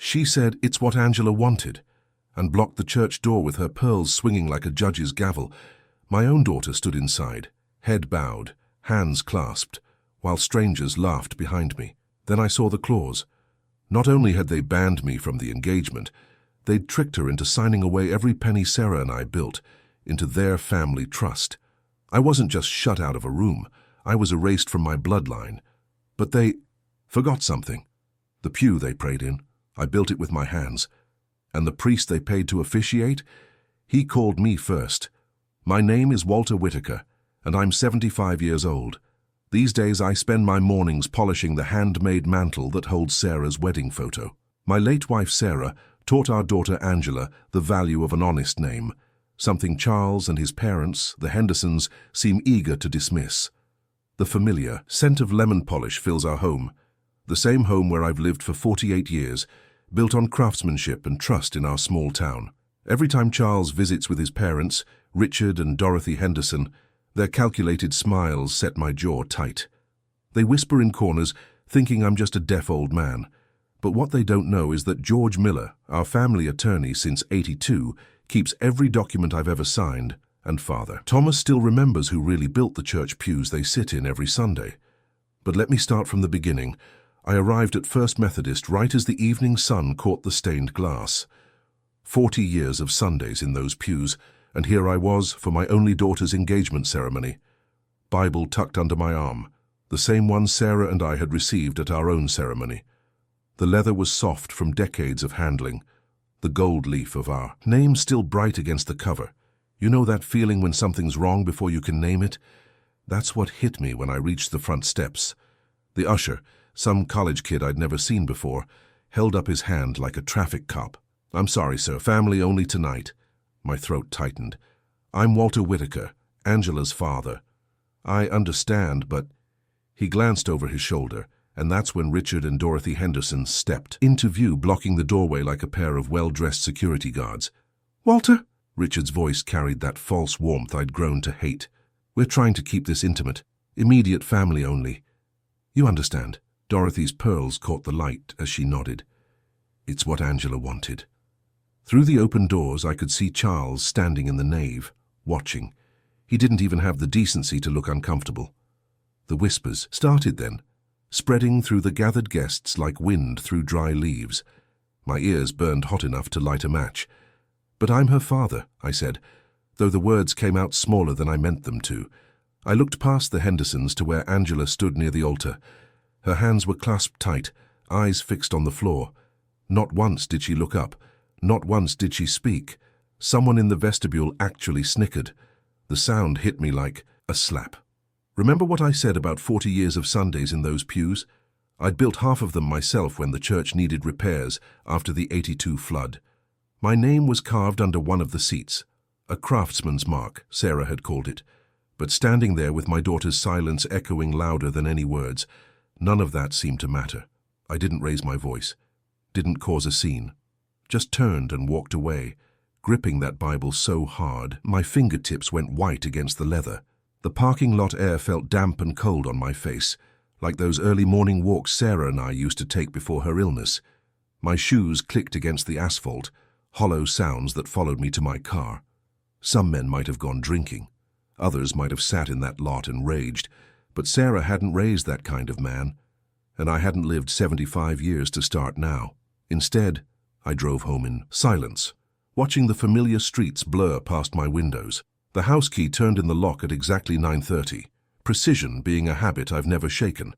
She said it's what Angela wanted, and blocked the church door with her pearls swinging like a judge's gavel. My own daughter stood inside, head bowed, hands clasped, while strangers laughed behind me. Then I saw the clause. Not only had they banned me from the engagement, they'd tricked her into signing away every penny Sarah and I built into their family trust. I wasn't just shut out of a room, I was erased from my bloodline. But they forgot something. The pew they prayed in, I built it with my hands. And the priest they paid to officiate, he called me first. My name is Walter Whitaker, and I'm 75 years old. These days I spend my mornings polishing the handmade mantle that holds Sarah's wedding photo. My late wife Sarah taught our daughter Angela the value of an honest name, something Charles and his parents, the Hendersons, seem eager to dismiss. The familiar scent of lemon polish fills our home, the same home where I've lived for 48 years, built on craftsmanship and trust in our small town. Every time Charles visits with his parents, Richard and Dorothy Henderson, their calculated smiles set my jaw tight. They whisper in corners, thinking I'm just a deaf old man. But what they don't know is that George Miller, our family attorney since '82, keeps every document I've ever signed, and Father Thomas still remembers who really built the church pews they sit in every Sunday. But let me start from the beginning. I arrived at First Methodist right as the evening sun caught the stained glass. 40 years of Sundays in those pews, and here I was for my only daughter's engagement ceremony. Bible tucked under my arm, the same one Sarah and I had received at our own ceremony. The leather was soft from decades of handling, the gold leaf of our name still bright against the cover. You know that feeling when something's wrong before you can name it? That's what hit me when I reached the front steps. The usher, some college kid I'd never seen before, held up his hand like a traffic cop. "I'm sorry, sir, family only tonight." My throat tightened. "I'm Walter Whitaker, Angela's father." "I understand, but—" He glanced over his shoulder, and that's when Richard and Dorothy Henderson stepped into view, blocking the doorway like a pair of well-dressed security guards. "Walter?" Richard's voice carried that false warmth I'd grown to hate. "We're trying to keep this intimate, immediate family only. You understand?" Dorothy's pearls caught the light as she nodded. "It's what Angela wanted." Through the open doors I could see Charles standing in the nave, watching. He didn't even have the decency to look uncomfortable. The whispers started then, spreading through the gathered guests like wind through dry leaves. My ears burned hot enough to light a match. "But I'm her father," I said, though the words came out smaller than I meant them to. I looked past the Hendersons to where Angela stood near the altar. Her hands were clasped tight, eyes fixed on the floor. Not once did she look up. Not once did she speak. Someone in the vestibule actually snickered. The sound hit me like a slap. Remember what I said about 40 years of Sundays in those pews? I'd built half of them myself when the church needed repairs after the '82 flood. My name was carved under one of the seats, a craftsman's mark, Sarah had called it. But standing there with my daughter's silence echoing louder than any words, none of that seemed to matter. I didn't raise my voice, didn't cause a scene. Just turned and walked away, gripping that Bible so hard my fingertips went white against the leather. The parking lot air felt damp and cold on my face, like those early morning walks Sarah and I used to take before her illness. My shoes clicked against the asphalt, hollow sounds that followed me to my car. Some men might have gone drinking. Others might have sat in that lot and raged, but Sarah hadn't raised that kind of man, and I hadn't lived 75 years to start now. Instead, I drove home in silence, watching the familiar streets blur past my windows. The house key turned in the lock at exactly 9:30, precision being a habit I've never shaken.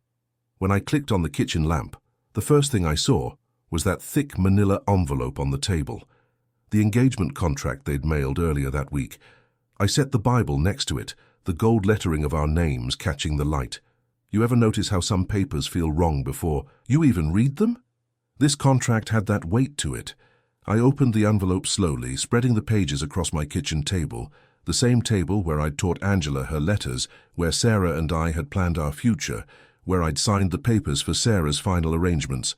When I clicked on the kitchen lamp, the first thing I saw was that thick manila envelope on the table, the engagement contract they'd mailed earlier that week. I set the Bible next to it, the gold lettering of our names catching the light. You ever notice how some papers feel wrong before you even read them? This contract had that weight to it. I opened the envelope slowly, spreading the pages across my kitchen table, the same table where I'd taught Angela her letters, where Sarah and I had planned our future, where I'd signed the papers for Sarah's final arrangements.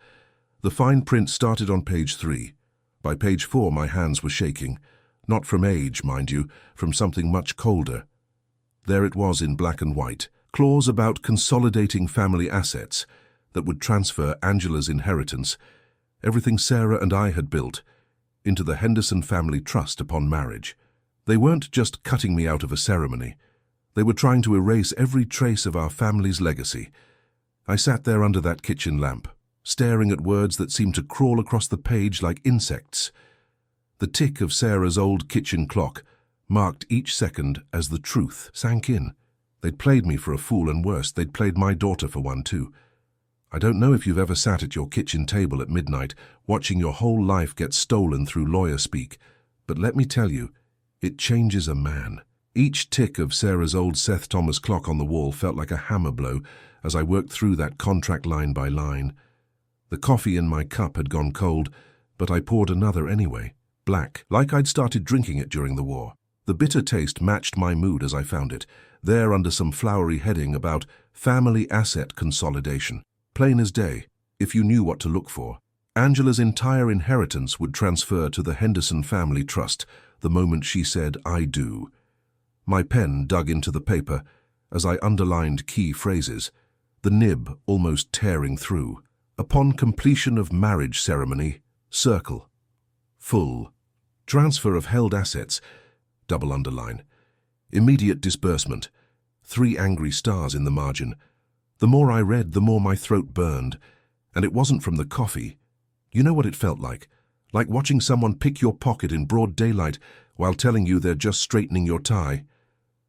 The fine print started on page 3. By page 4 my hands were shaking, not from age, mind you, from something much colder. There it was in black and white, clause about consolidating family assets that would transfer Angela's inheritance, everything Sarah and I had built, into the Henderson family trust upon marriage. They weren't just cutting me out of a ceremony. They were trying to erase every trace of our family's legacy. I sat there under that kitchen lamp, staring at words that seemed to crawl across the page like insects. The tick of Sarah's old kitchen clock marked each second as the truth sank in. They'd played me for a fool, and worse, they'd played my daughter for one too. I don't know if you've ever sat at your kitchen table at midnight, watching your whole life get stolen through lawyer speak, but let me tell you, it changes a man. Each tick of Sarah's old Seth Thomas clock on the wall felt like a hammer blow as I worked through that contract line by line. The coffee in my cup had gone cold, but I poured another anyway, black, like I'd started drinking it during the war. The bitter taste matched my mood as I found it, there under some flowery heading about family asset consolidation. Plain as day, if you knew what to look for. Angela's entire inheritance would transfer to the Henderson Family Trust the moment she said, "I do." My pen dug into the paper as I underlined key phrases, the nib almost tearing through. Upon completion of marriage ceremony, circle. Full. Transfer of held assets, double underline. Immediate disbursement. 3 angry stars in the margin. The more I read, the more my throat burned. And it wasn't from the coffee. You know what it felt like? Like watching someone pick your pocket in broad daylight while telling you they're just straightening your tie.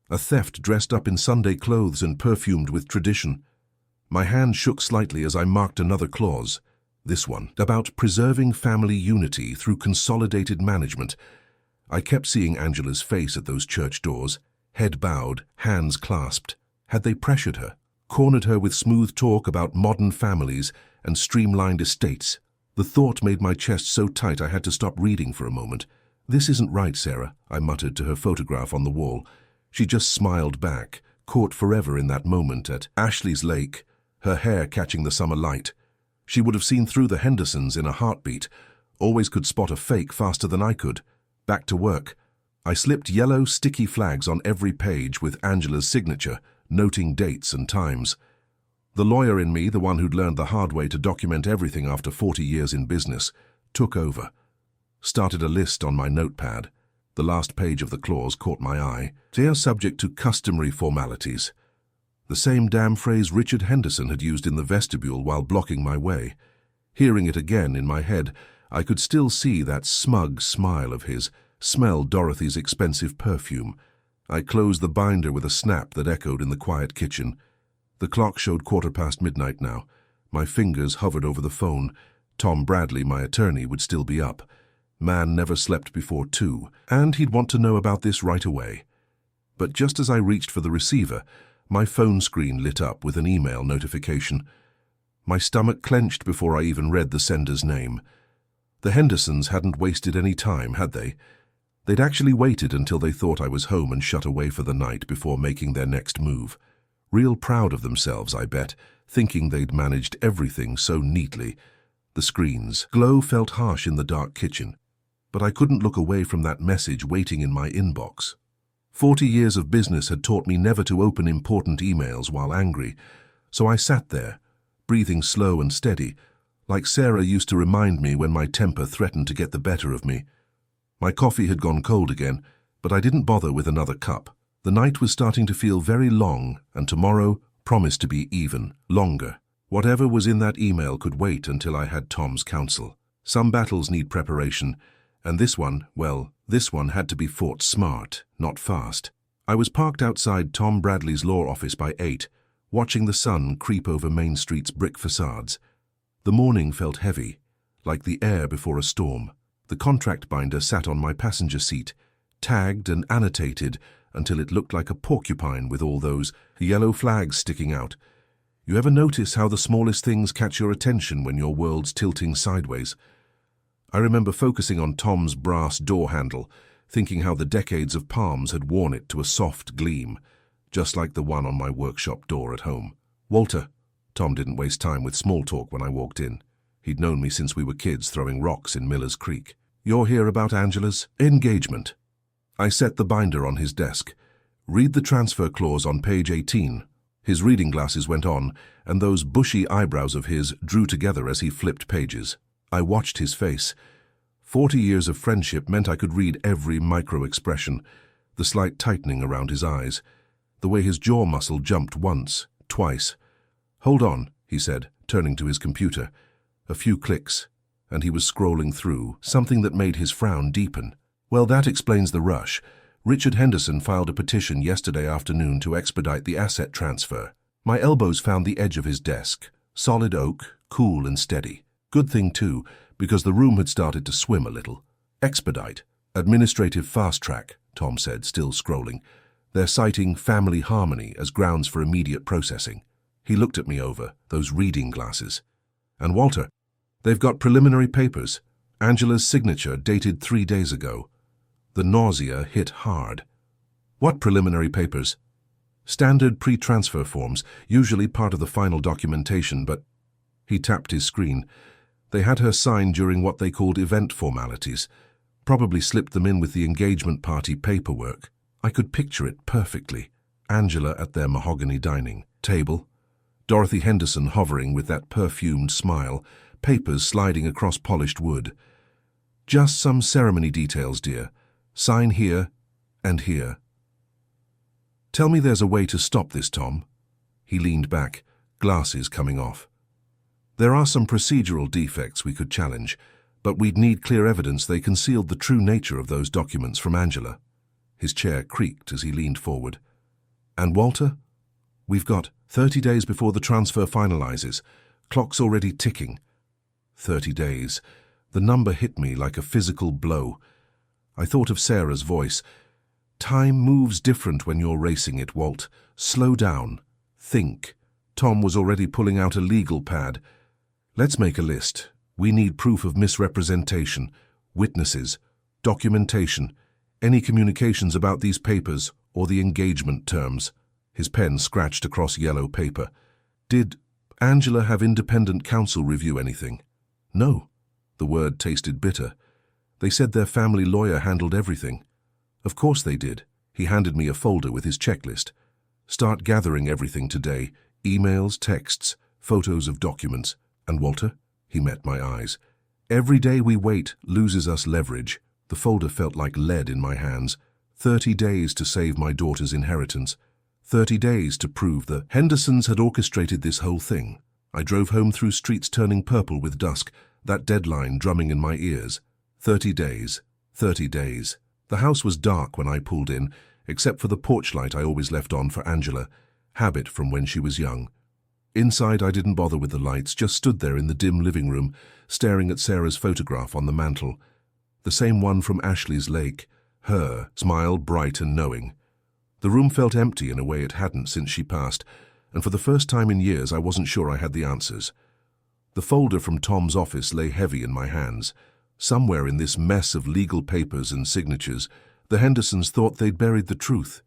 A theft dressed up in Sunday clothes and perfumed with tradition. My hand shook slightly as I marked another clause. This one, about preserving family unity through consolidated management. I kept seeing Angela's face at those church doors, head bowed, hands clasped. Had they pressured her? Cornered her with smooth talk about modern families and streamlined estates? The thought made my chest so tight I had to stop reading for a moment. "This isn't right, Sarah," I muttered to her photograph on the wall. She just smiled back, caught forever in that moment at Ashley's Lake, her hair catching the summer light. She would have seen through the Hendersons in a heartbeat, always could spot a fake faster than I could. Back to work. I slipped yellow, sticky flags on every page with Angela's signature, noting dates and times. The lawyer in me, the one who'd learned the hard way to document everything after 40 years in business, took over. Started a list on my notepad. The last page of the clause caught my eye. They are subject to customary formalities. The same damn phrase Richard Henderson had used in the vestibule while blocking my way. Hearing it again in my head, I could still see that smug smile of his, smell Dorothy's expensive perfume. I closed the binder with a snap that echoed in the quiet kitchen. The clock showed 1:15 midnight now. My fingers hovered over the phone. Tom Bradley, my attorney, would still be up. Man never slept before 2, and he'd want to know about this right away. But just as I reached for the receiver, my phone screen lit up with an email notification. My stomach clenched before I even read the sender's name. The Hendersons hadn't wasted any time, had they? They'd actually waited until they thought I was home and shut away for the night before making their next move. Real proud of themselves, I bet, thinking they'd managed everything so neatly. The screen's glow felt harsh in the dark kitchen, but I couldn't look away from that message waiting in my inbox. 40 years of business had taught me never to open important emails while angry, so I sat there, breathing slow and steady, like Sarah used to remind me when my temper threatened to get the better of me. My coffee had gone cold again, but I didn't bother with another cup. The night was starting to feel very long, and tomorrow promised to be even longer. Whatever was in that email could wait until I had Tom's counsel. Some battles need preparation, and this one, well, this one had to be fought smart, not fast. I was parked outside Tom Bradley's law office by 8, watching the sun creep over Main Street's brick facades. The morning felt heavy, like the air before a storm. The contract binder sat on my passenger seat, tagged and annotated until it looked like a porcupine with all those yellow flags sticking out. You ever notice how the smallest things catch your attention when your world's tilting sideways? I remember focusing on Tom's brass door handle, thinking how the decades of palms had worn it to a soft gleam, just like the one on my workshop door at home. "Walter." Tom didn't waste time with small talk when I walked in. He'd known me since we were kids throwing rocks in Miller's Creek. "You're here about Angela's engagement." I set the binder on his desk. "Read the transfer clause on page 18. His reading glasses went on, and those bushy eyebrows of his drew together as he flipped pages. I watched his face. 40 years of friendship meant I could read every micro-expression, the slight tightening around his eyes, the way his jaw muscle jumped once, twice. "Hold on," he said, turning to his computer. A few clicks, and he was scrolling through, something that made his frown deepen. "Well, that explains the rush. Richard Henderson filed a petition yesterday afternoon to expedite the asset transfer. My elbows found the edge of his desk, solid oak, cool and steady. Good thing, too, because the room had started to swim a little. Expedite. Administrative fast-track," Tom said, still scrolling. "They're citing family harmony as grounds for immediate processing." He looked at me over those reading glasses. "And Walter, they've got preliminary papers. Angela's signature dated 3 days ago." The nausea hit hard. "What preliminary papers?" "Standard pre-transfer forms, usually part of the final documentation, but..." He tapped his screen. "They had her sign during what they called event formalities. Probably slipped them in with the engagement party paperwork." I could picture it perfectly. Angela at their mahogany dining table, Dorothy Henderson hovering with that perfumed smile, papers sliding across polished wood. "Just some ceremony details, dear. Sign here and here." "Tell me there's a way to stop this, Tom." He leaned back, glasses coming off. "There are some procedural defects we could challenge, but we'd need clear evidence they concealed the true nature of those documents from Angela." His chair creaked as he leaned forward. "And Walter? We've got 30 days before the transfer finalizes. Clock's already ticking." 30 days. The number hit me like a physical blow. I thought of Sarah's voice. "Time moves different when you're racing it, Walt. Slow down. Think." Tom was already pulling out a legal pad. "Let's make a list. We need proof of misrepresentation, witnesses, documentation, any communications about these papers or the engagement terms." His pen scratched across yellow paper. "Did Angela have independent counsel review anything?" "No." The word tasted bitter. "They said their family lawyer handled everything." "Of course they did." He handed me a folder with his checklist. "Start gathering everything today. Emails, texts, photos of documents. And Walter?" He met my eyes. "Every day we wait loses us leverage." The folder felt like lead in my hands. 30 days to save my daughter's inheritance. 30 days to prove the Hendersons had orchestrated this whole thing. I drove home through streets turning purple with dusk, that deadline drumming in my ears. 30 days. 30 days. The house was dark when I pulled in, except for the porch light I always left on for Angela, habit from when she was young. Inside, I didn't bother with the lights, just stood there in the dim living room, staring at Sarah's photograph on the mantel. The same one from Ashley's lake, her smile bright and knowing. The room felt empty in a way it hadn't since she passed, and for the first time in years I wasn't sure I had the answers. The folder from Tom's office lay heavy in my hands. Somewhere in this mess of legal papers and signatures, the Hendersons thought they'd buried the truth.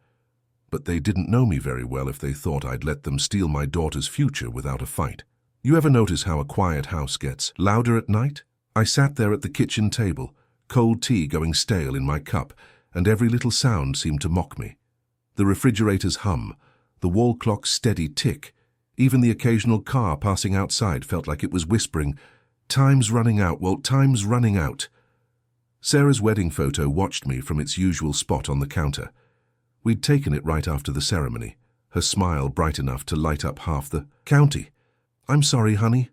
But they didn't know me very well if they thought I'd let them steal my daughter's future without a fight. You ever notice how a quiet house gets louder at night? I sat there at the kitchen table, cold tea going stale in my cup, and every little sound seemed to mock me. The refrigerator's hum, the wall clock's steady tick, even the occasional car passing outside felt like it was whispering, "Time's running out, Walt, time's running out." Sarah's wedding photo watched me from its usual spot on the counter. We'd taken it right after the ceremony, her smile bright enough to light up half the county. "I'm sorry, honey,"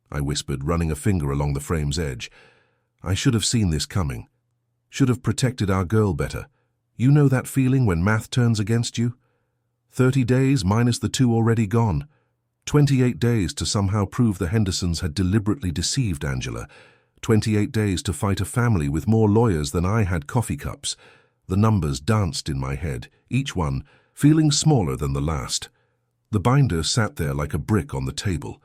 I whispered, running a finger along the frame's edge. "I should have seen this coming. Should have protected our girl better. You know that feeling when math turns against you? 30 days minus the 2 already gone. 28 days to somehow prove the Hendersons had deliberately deceived Angela. 28 days to fight a family with more lawyers than I had coffee cups. The numbers danced in my head, each one feeling smaller than the last. The binder sat there like a brick on the table.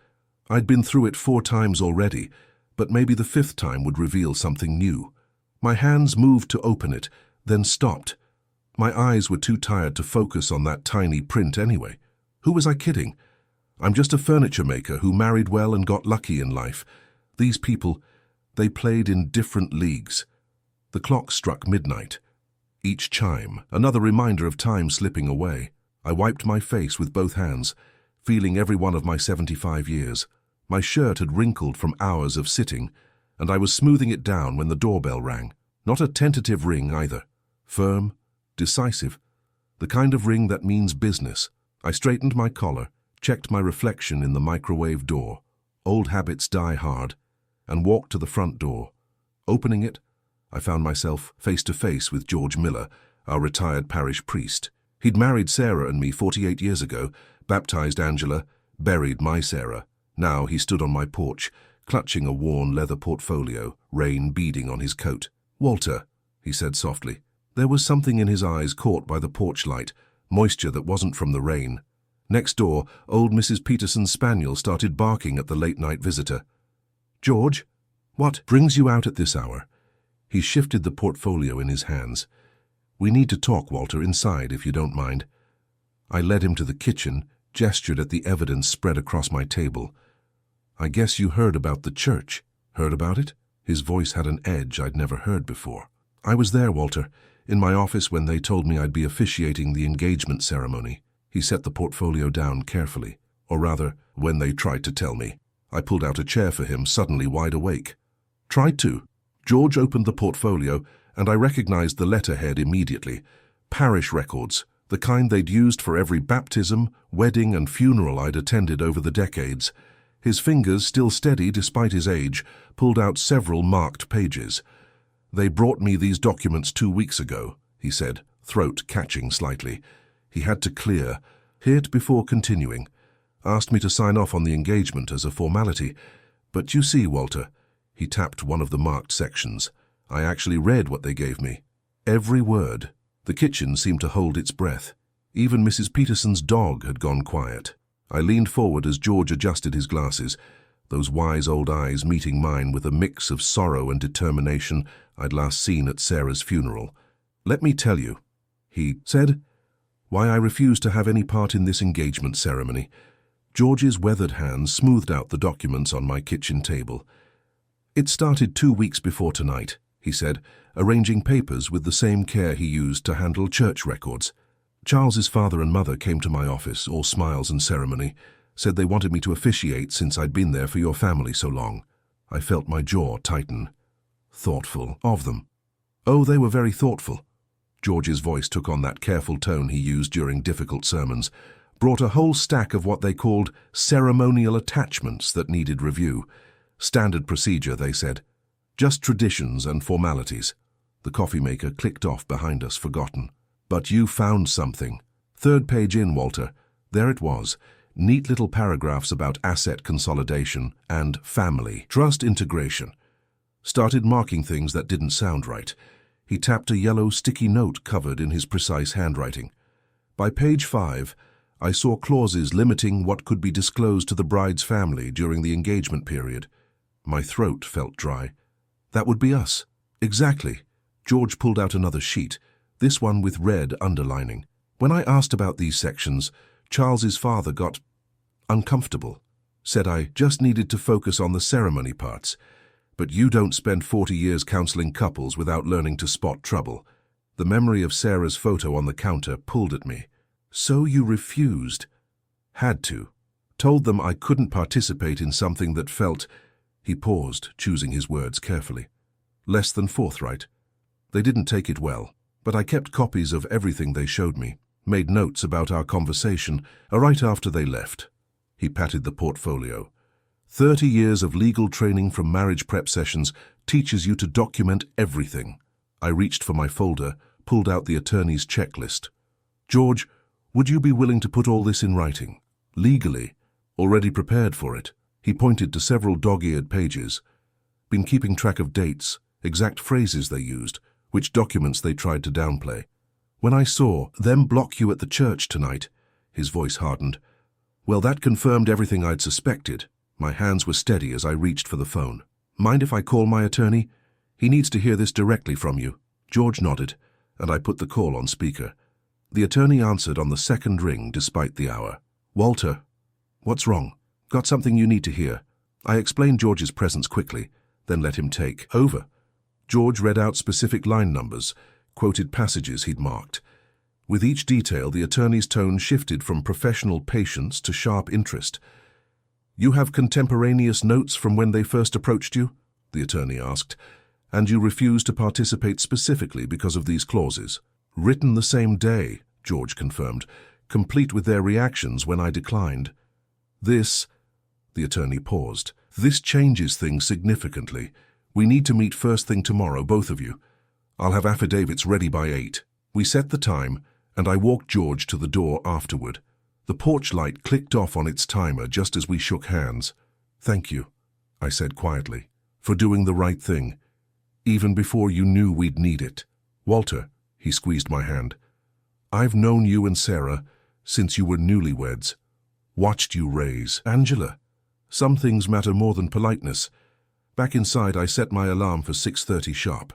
I'd been through it 4 times already, but maybe the 5th time would reveal something new. My hands moved to open it, then stopped. My eyes were too tired to focus on that tiny print anyway. Who was I kidding? I'm just a furniture maker who married well and got lucky in life. These people, they played in different leagues. The clock struck midnight. Each chime, another reminder of time slipping away. I wiped my face with both hands, feeling every one of my 75 years. My shirt had wrinkled from hours of sitting, and I was smoothing it down when the doorbell rang. Not a tentative ring either. Firm, decisive, the kind of ring that means business. I straightened my collar, checked my reflection in the microwave door, old habits die hard, and walked to the front door. Opening it, I found myself face to face with George Miller, our retired parish priest. He'd married Sarah and me 48 years ago, baptized Angela, buried my Sarah. Now he stood on my porch, clutching a worn leather portfolio, rain beading on his coat. "Walter," he said softly. There was something in his eyes caught by the porch light, moisture that wasn't from the rain. Next door, old Mrs. Peterson's spaniel started barking at the late-night visitor. "George, what brings you out at this hour?" He shifted the portfolio in his hands. "We need to talk, Walter, inside, if you don't mind." I led him to the kitchen, gestured at the evidence spread across my table. "I guess you heard about the church. Heard about it?" His voice had an edge I'd never heard before. "I was there, Walter, in my office when they told me I'd be officiating the engagement ceremony." He set the portfolio down carefully. Or rather, when they tried to tell me. I pulled out a chair for him, suddenly wide awake. "Tried to?" George opened the portfolio, and I recognized the letterhead immediately. Parish records, the kind they'd used for every baptism, wedding, and funeral I'd attended over the decades. His fingers, still steady despite his age, pulled out several marked pages. "They brought me these documents 2 weeks ago," he said, throat catching slightly. He had to clear. Hit before continuing. "Asked me to sign off on the engagement as a formality. But you see, Walter," he tapped one of the marked sections, "I actually read what they gave me. Every word." The kitchen seemed to hold its breath. Even Mrs. Peterson's dog had gone quiet. I leaned forward as George adjusted his glasses, those wise old eyes meeting mine with a mix of sorrow and determination I'd last seen at Sarah's funeral. "Let me tell you," he said, "why I refuse to have any part in this engagement ceremony." George's weathered hands smoothed out the documents on my kitchen table. "It started 2 weeks before tonight," he said, arranging papers with the same care he used to handle church records. "Charles's father and mother came to my office, all smiles and ceremony, said they wanted me to officiate since I'd been there for your family so long." I felt my jaw tighten. Thoughtful of them. "Oh, they were very thoughtful." George's voice took on that careful tone he used during difficult sermons. "Brought a whole stack of what they called ceremonial attachments that needed review. Standard procedure, they said. Just traditions and formalities." The coffee maker clicked off behind us, forgotten. "But you found something." 3rd page in, Walter. There it was. Neat little paragraphs about asset consolidation and family trust integration. Started marking things that didn't sound right. He tapped a yellow sticky note covered in his precise handwriting. By page 5, I saw clauses limiting what could be disclosed to the bride's family during the engagement period. My throat felt dry. That would be us. Exactly. George pulled out another sheet, this one with red underlining. When I asked about these sections, Charles's father got uncomfortable. Said I just needed to focus on the ceremony parts. But you don't spend 40 years counseling couples without learning to spot trouble. The memory of Sarah's photo on the counter pulled at me. "So you refused?" "Had to. Told them I couldn't participate in something that felt..." He paused, choosing his words carefully. "Less than forthright. They didn't take it well, but I kept copies of everything they showed me, made notes about our conversation, right after they left." He patted the portfolio. 30 years of legal training from marriage prep sessions teaches you to document everything." I reached for my folder, pulled out the attorney's checklist. "George, would you be willing to put all this in writing? Legally? Already prepared for it?" He pointed to several dog-eared pages. "Been keeping track of dates, exact phrases they used, which documents they tried to downplay. When I saw them block you at the church tonight," his voice hardened, "well, that confirmed everything I'd suspected." My hands were steady as I reached for the phone. "Mind if I call my attorney? He needs to hear this directly from you." George nodded, and I put the call on speaker. The attorney answered on the 2nd ring despite the hour. "Walter, what's wrong? Got something you need to hear." I explained George's presence quickly, then let him take over. George read out specific line numbers, quoted passages he'd marked. With each detail, the attorney's tone shifted from professional patience to sharp interest. "You have contemporaneous notes from when they first approached you?" the attorney asked. And you refuse to participate specifically because of these clauses? Written the same day, George confirmed, complete with their reactions when I declined. This, the attorney paused, this changes things significantly. We need to meet first thing tomorrow, both of you. I'll have affidavits ready by 8. We set the time, and I walked George to the door afterward. The porch light clicked off on its timer just as we shook hands. Thank you, I said quietly, for doing the right thing, even before you knew we'd need it. Walter, he squeezed my hand. I've known you and Sarah since you were newlyweds. Watched you raise. Angela, some things matter more than politeness. Back inside, I set my alarm for 6:30 sharp.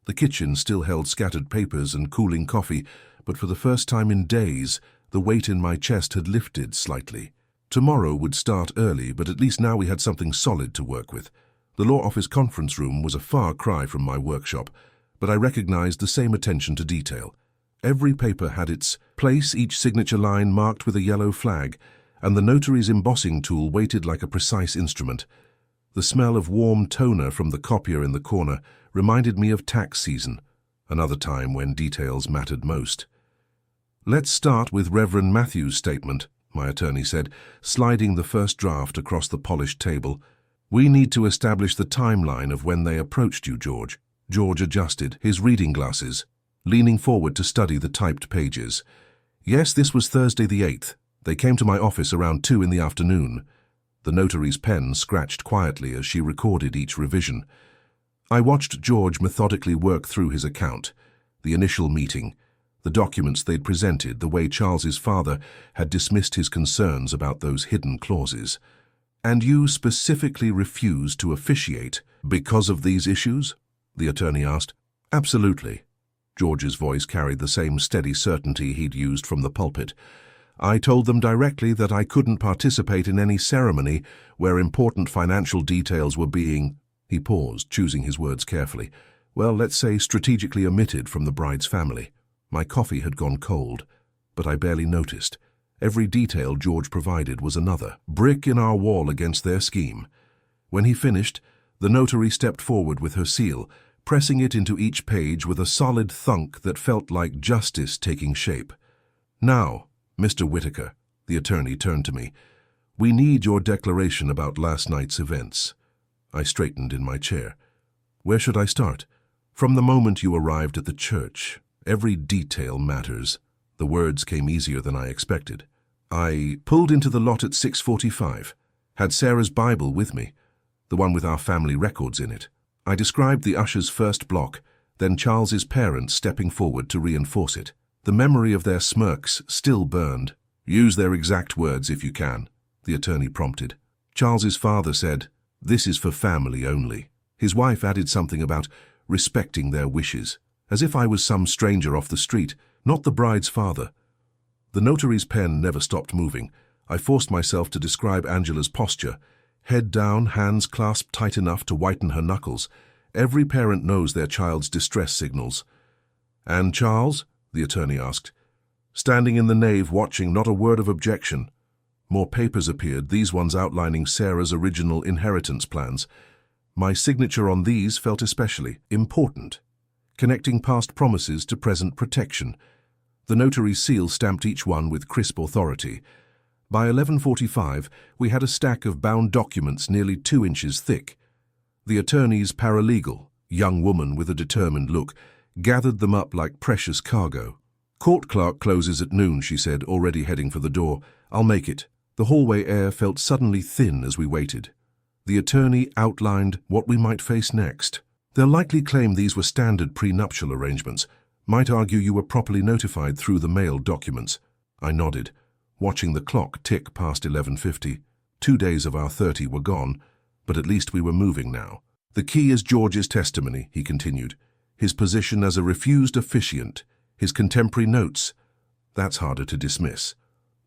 The kitchen still held scattered papers and cooling coffee, but for the first time in days, the weight in my chest had lifted slightly. Tomorrow would start early, but at least now we had something solid to work with. The law office conference room was a far cry from my workshop, but I recognized the same attention to detail. Every paper had its place, each signature line marked with a yellow flag, and the notary's embossing tool weighted like a precise instrument. The smell of warm toner from the copier in the corner reminded me of tax season, another time when details mattered most. Let's start with Reverend Matthews' statement, my attorney said, sliding the first draft across the polished table. We need to establish the timeline of when they approached you, George. George adjusted his reading glasses, leaning forward to study the typed pages. Yes, this was Thursday the 8th. They came to my office around 2 in the afternoon. The notary's pen scratched quietly as she recorded each revision. I watched George methodically work through his account, the initial meeting, the documents they'd presented, the way Charles's father had dismissed his concerns about those hidden clauses. And you specifically refused to officiate because of these issues? The attorney asked. Absolutely. George's voice carried the same steady certainty he'd used from the pulpit. I told them directly that I couldn't participate in any ceremony where important financial details were being, he paused, choosing his words carefully, well, let's say strategically omitted from the bride's family. My coffee had gone cold, but I barely noticed. Every detail George provided was another brick in our wall against their scheme. When he finished, the notary stepped forward with her seal, pressing it into each page with a solid thunk that felt like justice taking shape. Now, Mr. Whitaker, the attorney turned to me, we need your declaration about last night's events. I straightened in my chair. Where should I start? From the moment you arrived at the church. Every detail matters. The words came easier than I expected. I pulled into the lot at 6:45, had Sarah's Bible with me, the one with our family records in it. I described the usher's first block, then Charles's parents stepping forward to reinforce it. The memory of their smirks still burned. Use their exact words if you can, the attorney prompted. Charles's father said, this is for family only. His wife added something about respecting their wishes, as if I was some stranger off the street, not the bride's father. The notary's pen never stopped moving. I forced myself to describe Angela's posture, head down, hands clasped tight enough to whiten her knuckles. Every parent knows their child's distress signals. And Charles? The attorney asked. Standing in the nave watching, not a word of objection. More papers appeared, these ones outlining Sarah's original inheritance plans. My signature on these felt especially important, connecting past promises to present protection. The notary's seal stamped each one with crisp authority. By 11:45, we had a stack of bound documents nearly 2 inches thick. The attorney's paralegal, young woman with a determined look, gathered them up like precious cargo. Court clerk closes at noon, she said, already heading for the door. I'll make it. The hallway air felt suddenly thin as we waited. The attorney outlined what we might face next. They'll likely claim these were standard prenuptial arrangements. Might argue you were properly notified through the mailed documents. I nodded, watching the clock tick past 11:50. 2 days of our 30 were gone, but at least we were moving now. The key is George's testimony, he continued. His position as a refused officiant, his contemporary notes. That's harder to dismiss.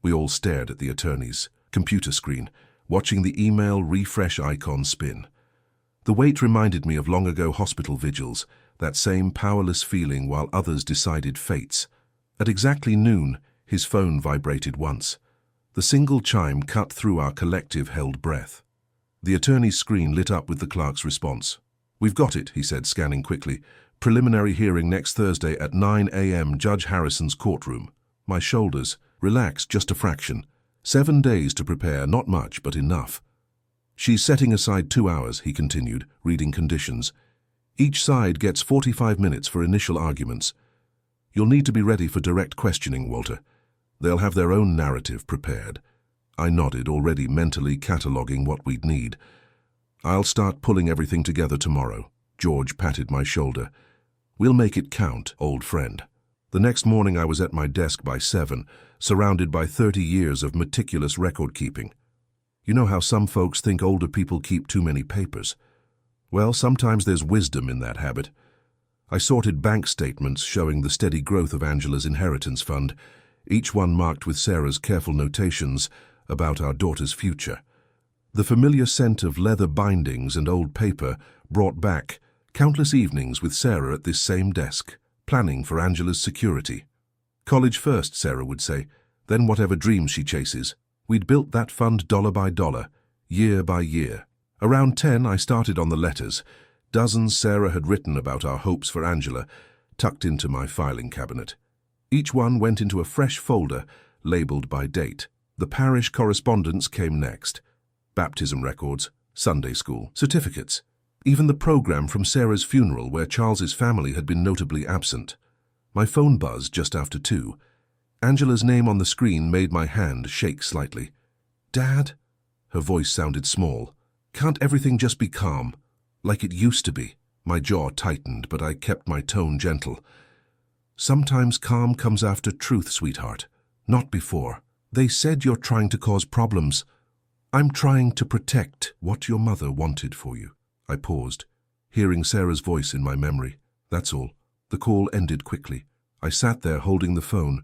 We all stared at the attorney's computer screen, watching the email refresh icon spin. The wait reminded me of long-ago hospital vigils, that same powerless feeling while others decided fates. At exactly noon, his phone vibrated once. The single chime cut through our collective held breath. The attorney's screen lit up with the clerk's response. "We've got it," he said, scanning quickly. "Preliminary hearing next Thursday at 9 a.m. Judge Harrison's courtroom." My shoulders relaxed just a fraction. 7 days to prepare, not much, but enough. "She's setting aside 2 hours," he continued, reading conditions. "Each side gets 45 minutes for initial arguments. You'll need to be ready for direct questioning, Walter. They'll have their own narrative prepared." I nodded, already mentally cataloguing what we'd need. "I'll start pulling everything together tomorrow." George patted my shoulder. "We'll make it count, old friend." The next morning I was at my desk by 7, surrounded by 30 years of meticulous record-keeping. You know how some folks think older people keep too many papers? Well, sometimes there's wisdom in that habit. I sorted bank statements showing the steady growth of Angela's inheritance fund, each one marked with Sarah's careful notations about our daughter's future. The familiar scent of leather bindings and old paper brought back countless evenings with Sarah at this same desk, planning for Angela's security. "College first," Sarah would say, "then whatever dreams she chases." We'd built that fund dollar by dollar, year by year. Around 10, I started on the letters. Dozens Sarah had written about our hopes for Angela, tucked into my filing cabinet. Each one went into a fresh folder, labeled by date. The parish correspondence came next. Baptism records, Sunday school, certificates, even the program from Sarah's funeral where Charles's family had been notably absent. My phone buzzed just after 2. Angela's name on the screen made my hand shake slightly. "Dad?" Her voice sounded small. "Can't everything just be calm, like it used to be?" My jaw tightened, but I kept my tone gentle. "Sometimes calm comes after truth, sweetheart, not before. They said you're trying to cause problems. I'm trying to protect what your mother wanted for you." I paused, hearing Sarah's voice in my memory. That's all. The call ended quickly. I sat there holding the phone,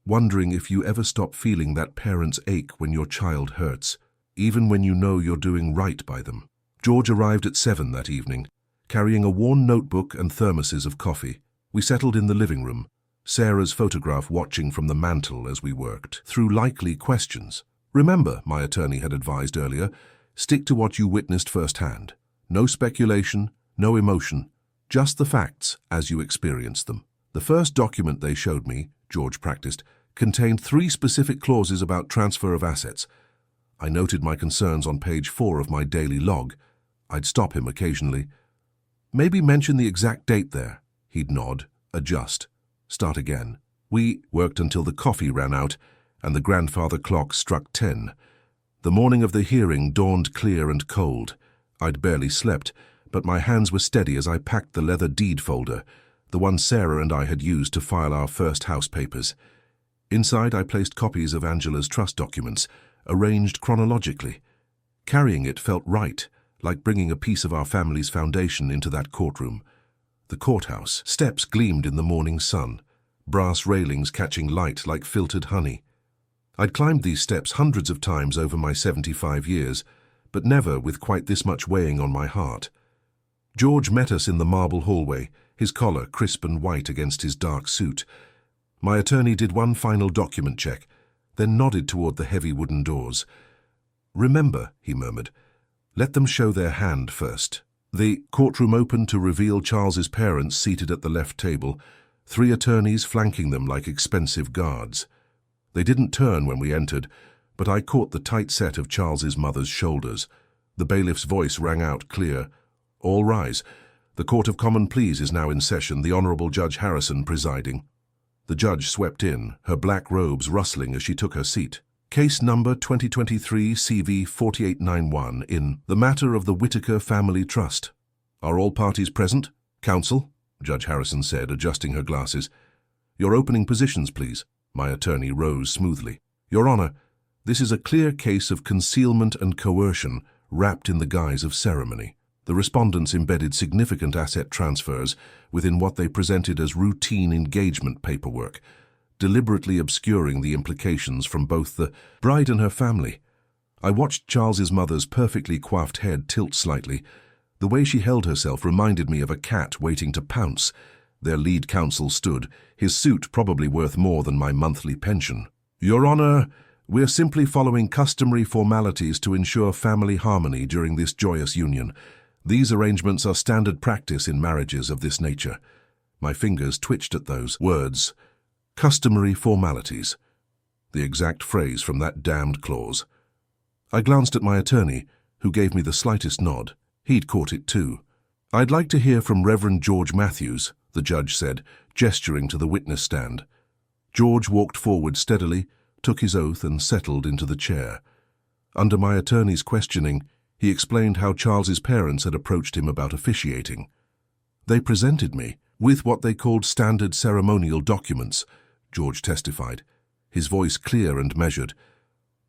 wondering if you ever stop feeling that parent's ache when your child hurts, even when you know you're doing right by them. George arrived at 7 that evening, carrying a worn notebook and thermoses of coffee. We settled in the living room, Sarah's photograph watching from the mantel as we worked through likely questions. "Remember," my attorney had advised earlier, "stick to what you witnessed firsthand. No speculation, no emotion, just the facts as you experience them." The first document they showed me, George practiced, contained 3 specific clauses about transfer of assets. I noted my concerns on page 4 of my daily log. I'd stop him occasionally. "Maybe mention the exact date there." He'd nod, adjust, start again. We worked until the coffee ran out and the grandfather clock struck 10. The morning of the hearing dawned clear and cold. I'd barely slept, but my hands were steady as I packed the leather deed folder, the one Sarah and I had used to file our first house papers. Inside, I placed copies of Angela's trust documents, arranged chronologically. Carrying it felt right, like bringing a piece of our family's foundation into that courtroom. The courthouse steps gleamed in the morning sun, brass railings catching light like filtered honey. I'd climbed these steps hundreds of times over my 75 years, but never with quite this much weighing on my heart. George met us in the marble hallway, his collar crisp and white against his dark suit. My attorney did one final document check, then nodded toward the heavy wooden doors. "Remember," he murmured, "let them show their hand first." The courtroom opened to reveal Charles's parents seated at the left table, 3 attorneys flanking them like expensive guards. They didn't turn when we entered, but I caught the tight set of Charles's mother's shoulders. The bailiff's voice rang out clear. "All rise. The Court of Common Pleas is now in session, the Honorable Judge Harrison presiding." The judge swept in, her black robes rustling as she took her seat. "Case number 2023 CV 4891 in the matter of the Whitaker Family Trust. Are all parties present? Counsel?" Judge Harrison said, adjusting her glasses. "Your opening positions, please." My attorney rose smoothly. "Your Honor, this is a clear case of concealment and coercion wrapped in the guise of ceremony. The respondents embedded significant asset transfers within what they presented as routine engagement paperwork, deliberately obscuring the implications from both the bride and her family. I watched Charles's mother's perfectly coiffed head tilt slightly. The way she held herself reminded me of a cat waiting to pounce. Their lead counsel stood, his suit probably worth more than my monthly pension. "Your Honor, we're simply following customary formalities to ensure family harmony during this joyous union. These arrangements are standard practice in marriages of this nature. My fingers twitched at those words. Customary formalities. The exact phrase from that damned clause. I glanced at my attorney, who gave me the slightest nod. He'd caught it too. I'd like to hear from Reverend George Matthews, the judge said, gesturing to the witness stand. George walked forward steadily, took his oath and settled into the chair. Under my attorney's questioning, he explained how Charles's parents had approached him about officiating. They presented me with what they called standard ceremonial documents, George testified, his voice clear and measured.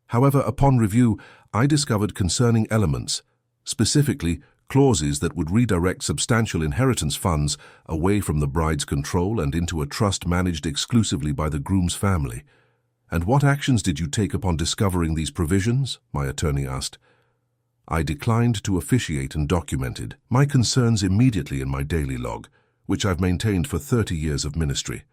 However, upon review, I discovered concerning elements, specifically clauses that would redirect substantial inheritance funds away from the bride's control and into a trust managed exclusively by the groom's family. And what actions did you take upon discovering these provisions? My attorney asked. I declined to officiate and documented my concerns immediately in my daily log, which I've maintained for 30 years of ministry.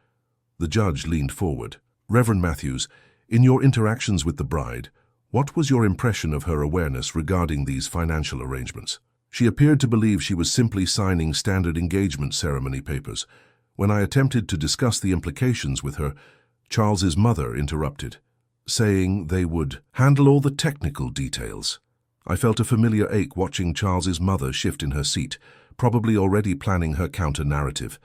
The judge leaned forward. Reverend Matthews, in your interactions with the bride, what was your impression of her awareness regarding these financial arrangements? She appeared to believe she was simply signing standard engagement ceremony papers. When I attempted to discuss the implications with her, Charles's mother interrupted, saying they would handle all the technical details. I felt a familiar ache watching Charles's mother shift in her seat, probably already planning her counter-narrative,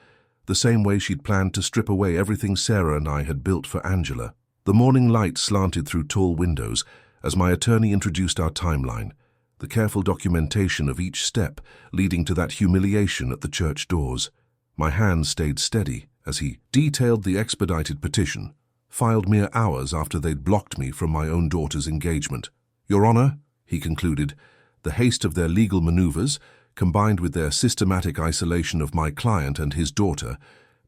the same way she'd planned to strip away everything Sarah and I had built for Angela. The morning light slanted through tall windows as my attorney introduced our timeline, the careful documentation of each step leading to that humiliation at the church doors. My hand stayed steady as he detailed the expedited petition, filed mere hours after they'd blocked me from my own daughter's engagement. Your Honor, he concluded, the haste of their legal maneuvers, combined with their systematic isolation of my client and his daughter,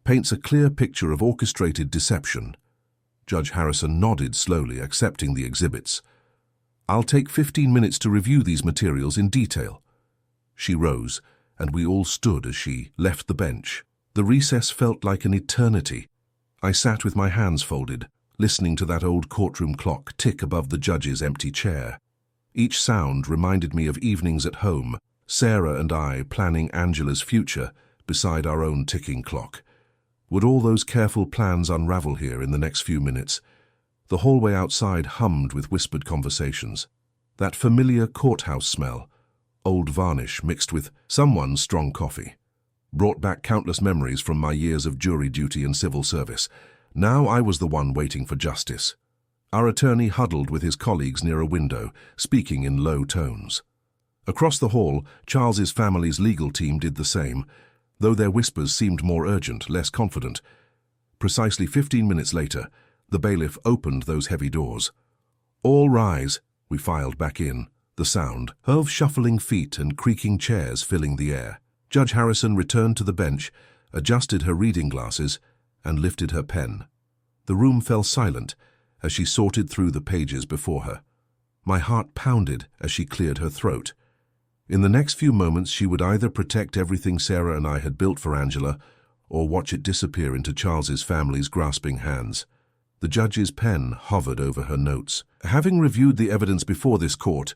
paints a clear picture of orchestrated deception. Judge Harrison nodded slowly, accepting the exhibits. I'll take 15 minutes to review these materials in detail. She rose, and we all stood as she left the bench. The recess felt like an eternity. I sat with my hands folded, listening to that old courtroom clock tick above the judge's empty chair. Each sound reminded me of evenings at home, Sarah and I planning Angela's future beside our own ticking clock. Would all those careful plans unravel here in the next few minutes? The hallway outside hummed with whispered conversations. That familiar courthouse smell, old varnish mixed with someone's strong coffee, brought back countless memories from my years of jury duty and civil service. Now I was the one waiting for justice. Our attorney huddled with his colleagues near a window, speaking in low tones. Across the hall, Charles's family's legal team did the same, though their whispers seemed more urgent, less confident. Precisely 15 minutes later, the bailiff opened those heavy doors. All rise, we filed back in, the sound of shuffling feet and creaking chairs filling the air. Judge Harrison returned to the bench, adjusted her reading glasses, and lifted her pen. The room fell silent as she sorted through the pages before her. My heart pounded as she cleared her throat. In the next few moments, she would either protect everything Sarah and I had built for Angela, or watch it disappear into Charles's family's grasping hands. The judge's pen hovered over her notes. Having reviewed the evidence before this court,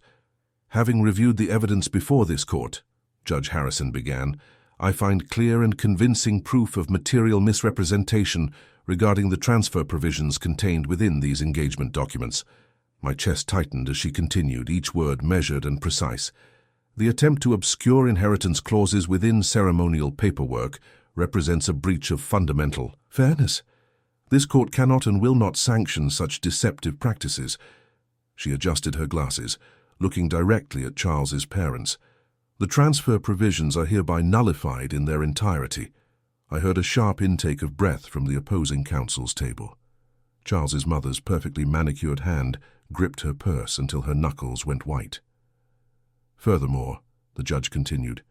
Judge Harrison began, I find clear and convincing proof of material misrepresentation regarding the transfer provisions contained within these engagement documents. My chest tightened as she continued, each word measured and precise. The attempt to obscure inheritance clauses within ceremonial paperwork represents a breach of fundamental fairness. This court cannot and will not sanction such deceptive practices. She adjusted her glasses, looking directly at Charles's parents. The transfer provisions are hereby nullified in their entirety. I heard a sharp intake of breath from the opposing counsel's table. Charles's mother's perfectly manicured hand gripped her purse until her knuckles went white. Furthermore, the judge continued,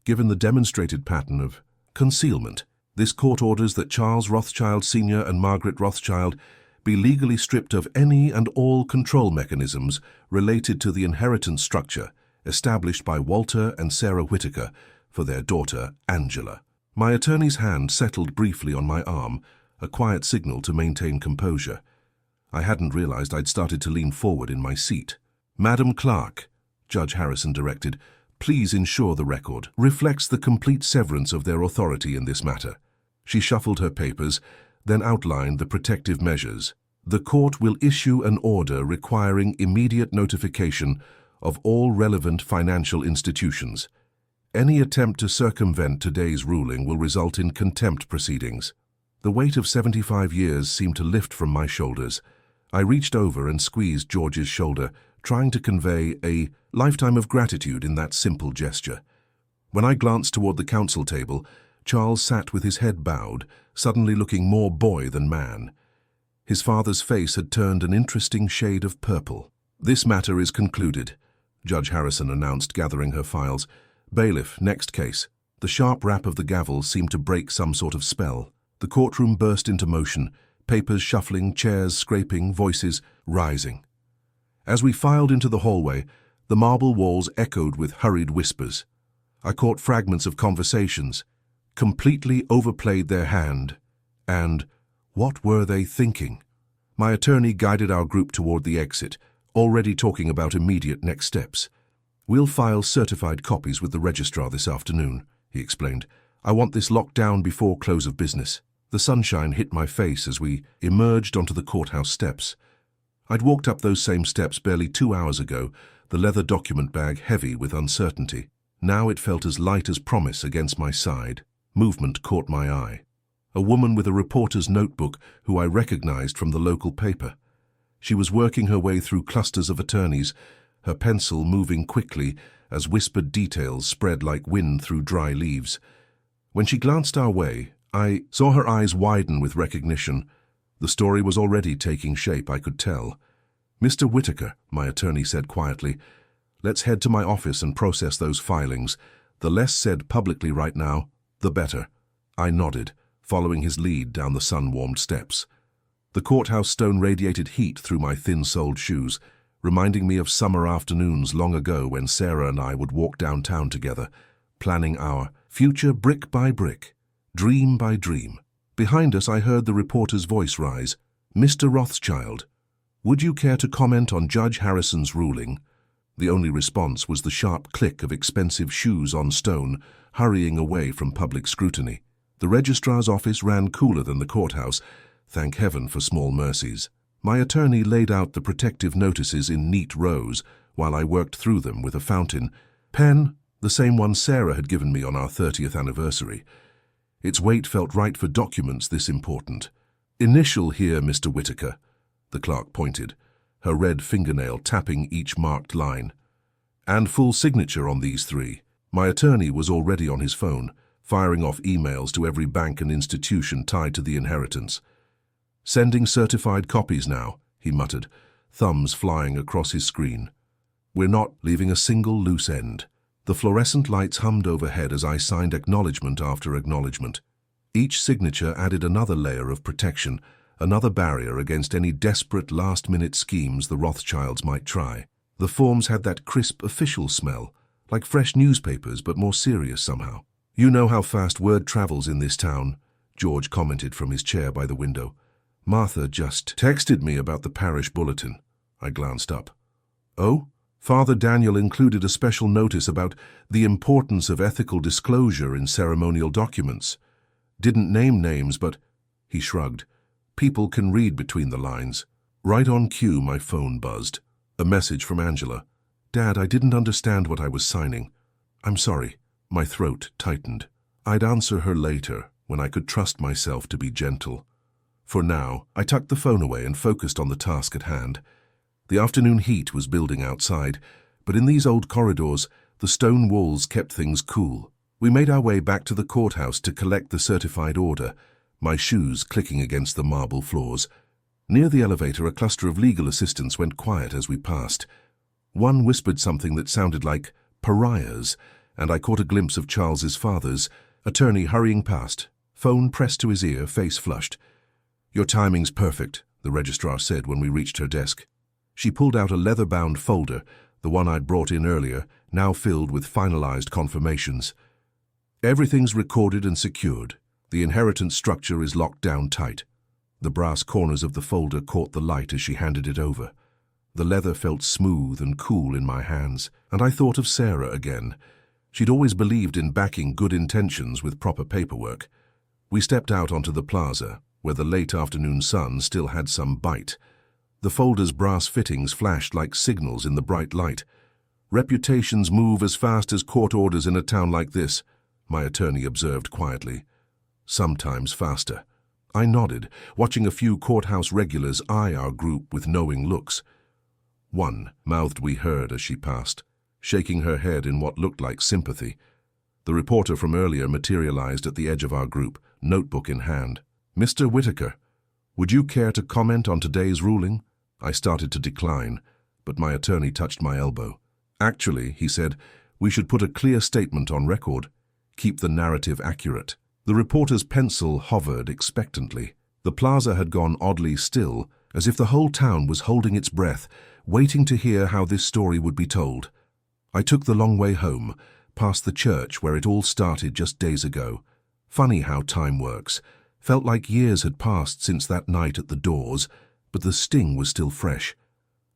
given the demonstrated pattern of concealment, this court orders that Charles Rothschild Sr. and Margaret Rothschild be legally stripped of any and all control mechanisms related to the inheritance structure established by Walter and Sarah Whitaker for their daughter, Angela. My attorney's hand settled briefly on my arm, a quiet signal to maintain composure. I hadn't realized I'd started to lean forward in my seat. Madam Clerk, Judge Harrison directed, Please ensure the record reflects the complete severance of their authority in this matter." She shuffled her papers, then outlined the protective measures. "The court will issue an order requiring immediate notification of all relevant financial institutions. Any attempt to circumvent today's ruling will result in contempt proceedings." The weight of 75 years seemed to lift from my shoulders. I reached over and squeezed George's shoulder, trying to convey a lifetime of gratitude in that simple gesture. When I glanced toward the council table, Charles sat with his head bowed, suddenly looking more boy than man. His father's face had turned an interesting shade of purple. "This matter is concluded," Judge Harrison announced, gathering her files. "Bailiff, next case." The sharp rap of the gavel seemed to break some sort of spell. The courtroom burst into motion, papers shuffling, chairs scraping, voices rising. As we filed into the hallway, the marble walls echoed with hurried whispers. I caught fragments of conversations. "Completely overplayed their hand," and "What were they thinking?" My attorney guided our group toward the exit, already talking about immediate next steps. "We'll file certified copies with the registrar this afternoon," he explained. "I want this locked down before close of business." The sunshine hit my face as we emerged onto the courthouse steps. I'd walked up those same steps barely 2 hours ago, the leather document bag heavy with uncertainty. Now it felt as light as promise against my side. Movement caught my eye. A woman with a reporter's notebook who I recognized from the local paper. She was working her way through clusters of attorneys, her pencil moving quickly as whispered details spread like wind through dry leaves. When she glanced our way, I saw her eyes widen with recognition. The story was already taking shape, I could tell. "Mr. Whitaker," my attorney said quietly, "let's head to my office and process those filings. The less said publicly right now, the better." I nodded, following his lead down the sun-warmed steps. The courthouse stone radiated heat through my thin-soled shoes, reminding me of summer afternoons long ago when Sarah and I would walk downtown together, planning our future brick by brick, dream by dream. Behind us I heard the reporter's voice rise. "Mr. Rothschild, would you care to comment on Judge Harrison's ruling?" The only response was the sharp click of expensive shoes on stone, hurrying away from public scrutiny. The registrar's office ran cooler than the courthouse, thank heaven for small mercies. My attorney laid out the protective notices in neat rows while I worked through them with a fountain pen, the same one Sarah had given me on our 30th anniversary. Its weight felt right for documents this important. "Initial here, Mr. Whitaker," the clerk pointed, her red fingernail tapping each marked line. "And full signature on these 3. My attorney was already on his phone, firing off emails to every bank and institution tied to the inheritance. "Sending certified copies now," he muttered, thumbs flying across his screen. "We're not leaving a single loose end." The fluorescent lights hummed overhead as I signed acknowledgement after acknowledgement. Each signature added another layer of protection, another barrier against any desperate last-minute schemes the Rothschilds might try. The forms had that crisp official smell, like fresh newspapers but more serious somehow. "You know how fast word travels in this town," George commented from his chair by the window. "Martha just texted me about the parish bulletin." I glanced up. "Oh?" Father Daniel included a special notice about the importance of ethical disclosure in ceremonial documents. "Didn't name names, but—" He shrugged. "People can read between the lines." Right on cue, my phone buzzed. A message from Angela. "Dad, I didn't understand what I was signing." "I'm sorry." My throat tightened. I'd answer her later, when I could trust myself to be gentle. For now, I tucked the phone away and focused on the task at hand. The afternoon heat was building outside, but in these old corridors, the stone walls kept things cool. We made our way back to the courthouse to collect the certified order, my shoes clicking against the marble floors. Near the elevator, a cluster of legal assistants went quiet as we passed. One whispered something that sounded like pariahs, and I caught a glimpse of Charles's father's attorney hurrying past, phone pressed to his ear, face flushed. "Your timing's perfect," the registrar said when we reached her desk. She pulled out a leather-bound folder, the one I'd brought in earlier, now filled with finalized confirmations. "Everything's recorded and secured. The inheritance structure is locked down tight." The brass corners of the folder caught the light as she handed it over. The leather felt smooth and cool in my hands, and I thought of Sarah again. She'd always believed in backing good intentions with proper paperwork. We stepped out onto the plaza, where the late afternoon sun still had some bite. The folder's brass fittings flashed like signals in the bright light. "Reputations move as fast as court orders in a town like this," my attorney observed quietly. "Sometimes faster." I nodded, watching a few courthouse regulars eye our group with knowing looks. "One," mouthed we heard as she passed, shaking her head in what looked like sympathy. The reporter from earlier materialized at the edge of our group, notebook in hand. "Mr. Whitaker, would you care to comment on today's ruling?" I started to decline, but my attorney touched my elbow. "Actually," he said, "we should put a clear statement on record. Keep the narrative accurate." The reporter's pencil hovered expectantly. The plaza had gone oddly still, as if the whole town was holding its breath, waiting to hear how this story would be told. I took the long way home, past the church where it all started just days ago. Funny how time works. Felt like years had passed since that night at the doors, but the sting was still fresh.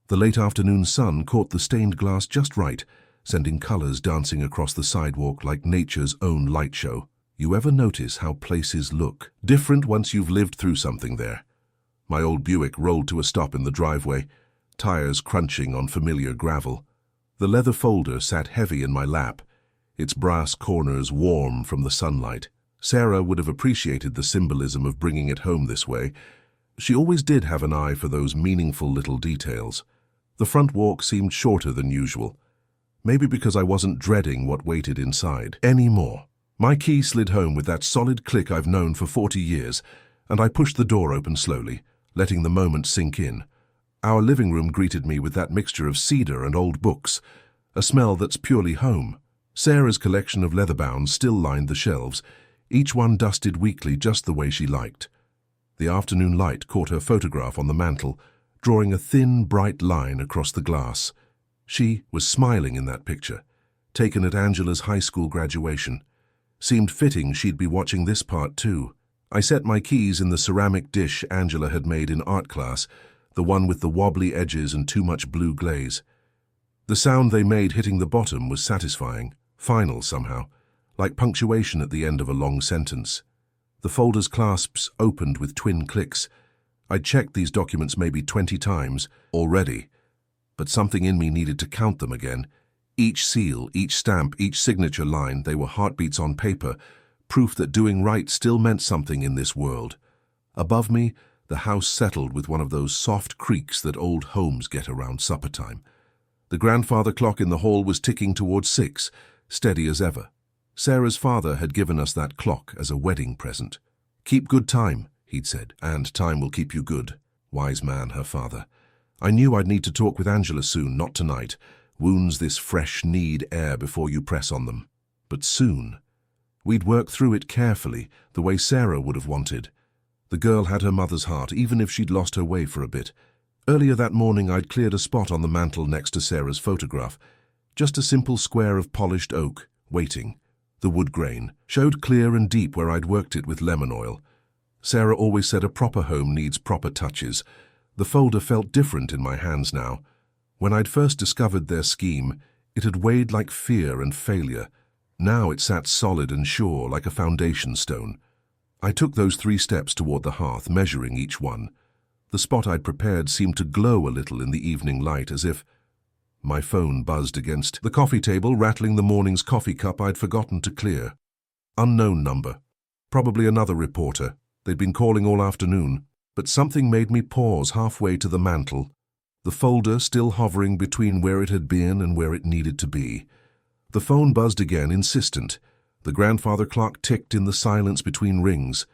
The late afternoon sun caught the stained glass just right, sending colors dancing across the sidewalk like nature's own light show. You ever notice how places look different once you've lived through something there? My old Buick rolled to a stop in the driveway, tires crunching on familiar gravel. The leather folder sat heavy in my lap, its brass corners warm from the sunlight. Sarah would have appreciated the symbolism of bringing it home this way. She always did have an eye for those meaningful little details. The front walk seemed shorter than usual, maybe because I wasn't dreading what waited inside anymore. My key slid home with that solid click I've known for 40 years, and I pushed the door open slowly, letting the moment sink in. Our living room greeted me with that mixture of cedar and old books, a smell that's purely home. Sarah's collection of leather-bounds still lined the shelves, each one dusted weekly just the way she liked. The afternoon light caught her photograph on the mantel, drawing a thin, bright line across the glass. She was smiling in that picture, taken at Angela's high school graduation. Seemed fitting she'd be watching this part too. I set my keys in the ceramic dish Angela had made in art class, the one with the wobbly edges and too much blue glaze. The sound they made hitting the bottom was satisfying, final somehow, like punctuation at the end of a long sentence. The folder's clasps opened with twin clicks. I'd checked these documents maybe 20 times already, but something in me needed to count them again. Each seal, each stamp, each signature line, they were heartbeats on paper, proof that doing right still meant something in this world. Above me, the house settled with one of those soft creaks that old homes get around supper time. The grandfather clock in the hall was ticking towards 6, steady as ever. Sarah's father had given us that clock as a wedding present. "Keep good time," he'd said, "and time will keep you good." Wise man, her father. I knew I'd need to talk with Angela soon, not tonight. Wounds this fresh need air before you press on them. But soon. We'd work through it carefully, the way Sarah would have wanted. The girl had her mother's heart, even if she'd lost her way for a bit. Earlier that morning I'd cleared a spot on the mantel next to Sarah's photograph. Just a simple square of polished oak, waiting. The wood grain showed clear and deep where I'd worked it with lemon oil. Sarah always said a proper home needs proper touches. The folder felt different in my hands now. When I'd first discovered their scheme, it had weighed like fear and failure. Now it sat solid and sure like a foundation stone. I took those 3 steps toward the hearth, measuring each one. The spot I'd prepared seemed to glow a little in the evening light, as if... My phone buzzed against the coffee table, rattling the morning's coffee cup I'd forgotten to clear. Unknown number. Probably another reporter. They'd been calling all afternoon. But something made me pause halfway to the mantel, the folder still hovering between where it had been and where it needed to be. The phone buzzed again, insistent. The grandfather clock ticked in the silence between rings.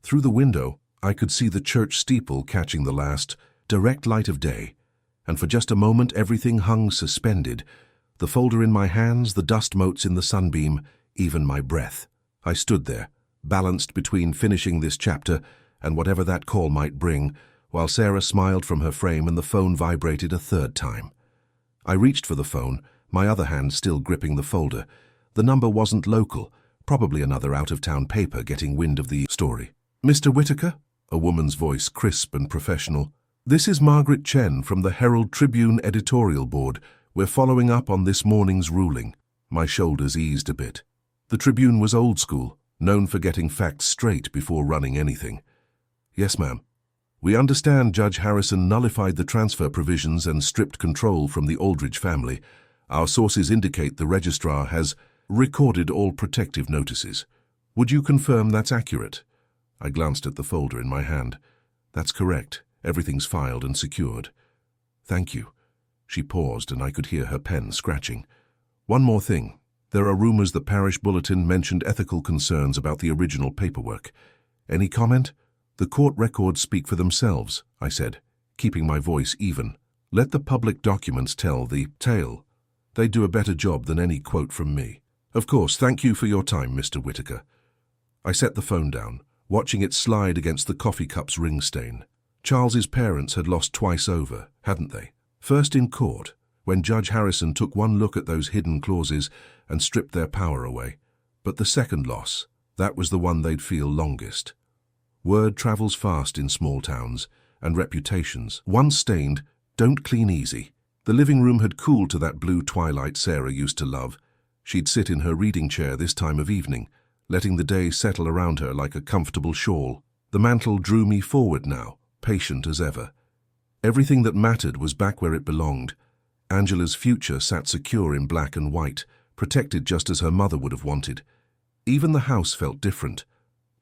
Through the window, I could see the church steeple catching the last, direct light of day. And for just a moment everything hung suspended. The folder in my hands, the dust motes in the sunbeam, even my breath. I stood there, balanced between finishing this chapter and whatever that call might bring, while Sarah smiled from her frame and the phone vibrated a 3rd time. I reached for the phone, my other hand still gripping the folder. The number wasn't local, probably another out-of-town paper getting wind of the story. "Mr. Whitaker?" A woman's voice, crisp and professional. This is Margaret Chen from the Herald Tribune editorial board. We're following up on this morning's ruling. My shoulders eased a bit. The Tribune was old school, known for getting facts straight before running anything. Yes, ma'am. We understand Judge Harrison nullified the transfer provisions and stripped control from the Aldridge family. Our sources indicate the registrar has recorded all protective notices. Would you confirm that's accurate? I glanced at the folder in my hand. That's correct. Everything's filed and secured. Thank you. She paused and I could hear her pen scratching. One more thing. There are rumors the parish bulletin mentioned ethical concerns about the original paperwork. Any comment? The court records speak for themselves, I said, keeping my voice even. Let the public documents tell the tale. They do a better job than any quote from me. Of course, thank you for your time, Mr. Whitaker. I set the phone down, watching it slide against the coffee cup's ring stain. Charles's parents had lost twice over, hadn't they? First in court, when Judge Harrison took one look at those hidden clauses and stripped their power away. But the second loss, that was the one they'd feel longest. Word travels fast in small towns, and reputations, once stained, don't clean easy. The living room had cooled to that blue twilight Sarah used to love. She'd sit in her reading chair this time of evening, letting the day settle around her like a comfortable shawl. The mantle drew me forward now, patient as ever. Everything that mattered was back where it belonged. Angela's future sat secure in black and white, protected just as her mother would have wanted. Even the house felt different,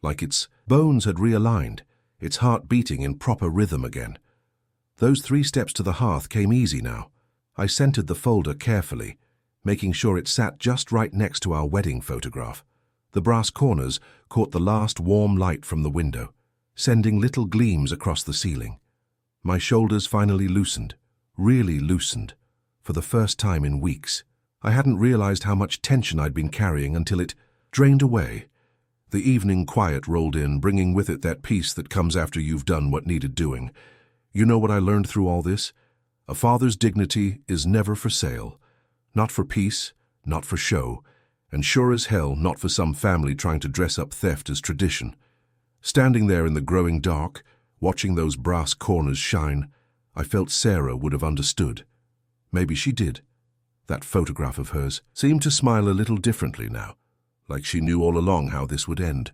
like its bones had realigned, its heart beating in proper rhythm again. Those 3 steps to the hearth came easy now. I centered the folder carefully, making sure it sat just right next to our wedding photograph. The brass corners caught the last warm light from the window, sending little gleams across the ceiling. My shoulders finally loosened, really loosened, for the first time in weeks. I hadn't realized how much tension I'd been carrying until it drained away. The evening quiet rolled in, bringing with it that peace that comes after you've done what needed doing. You know what I learned through all this? A father's dignity is never for sale. Not for peace, not for show, and sure as hell not for some family trying to dress up theft as tradition. Standing there in the growing dark, watching those brass corners shine, I felt Sarah would have understood. Maybe she did. That photograph of hers seemed to smile a little differently now, like she knew all along how this would end.